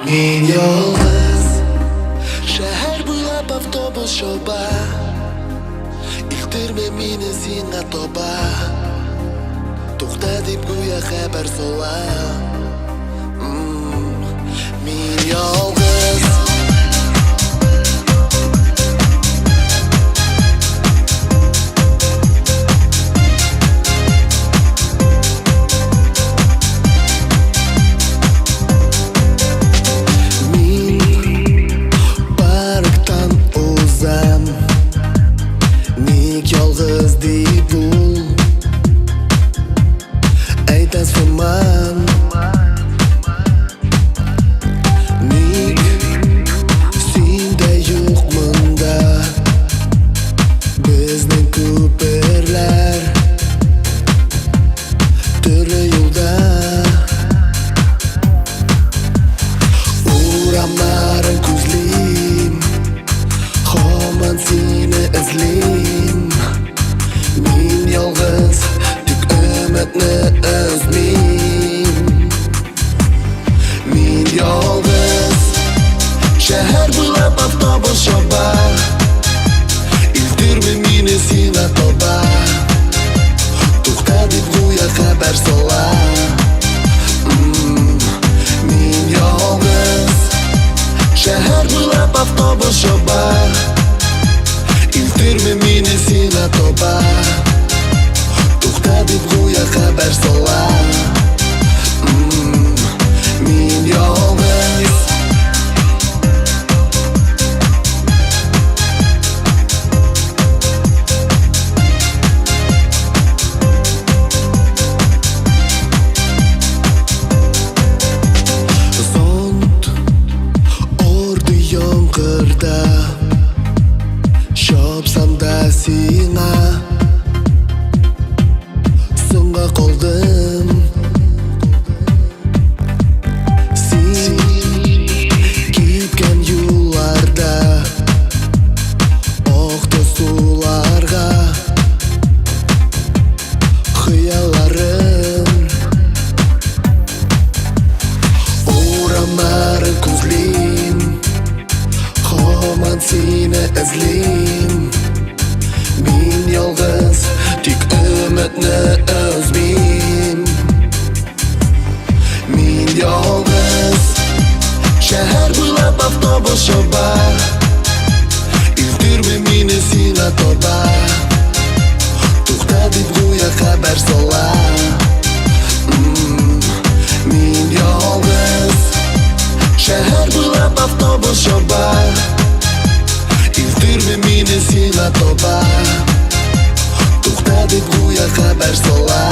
Men yolg'iz shahar bo'ylab avtobus shoba, iltirma meni senga toba. To'xta deb go'yo xabar sola. Men yolg'iz yolg'iz deb ul aytasman, nig senda yo'qmanda bizning ko'pirlar turli yo'lda uraman ko'zlim, hamon seni izlayman. Men yolg'iz tek umidni uzmayman. Men yolg'iz shahar bo'ylab avtobus shoba, iltirma meni senga toba. To'xta deb go'yo xabar sola. Men yolg'iz shahar bo'ylab avtobus shoba, iltirma meni senga toba. To'xta deb go'yo xabar sola. Men yolg'iz zond urdi yomg'irda, shopsamda senga so'ngga qoldim. Sen ketgan yo'llarda oqdi suvlarga xiyollarim, uraman ko'zlim, hamon seni izlayman. Men yolg'iz tek umidni uzmayman. Men yolg'iz shahar bo'ylab avtobus shoba, iltirma meni senga toba. To'xta deb go'yo xabar sola. Men yolg'iz shahar bo'ylab avtobus shoba, iltirma meni senga toba. To'xta deb go'yo xabar sola.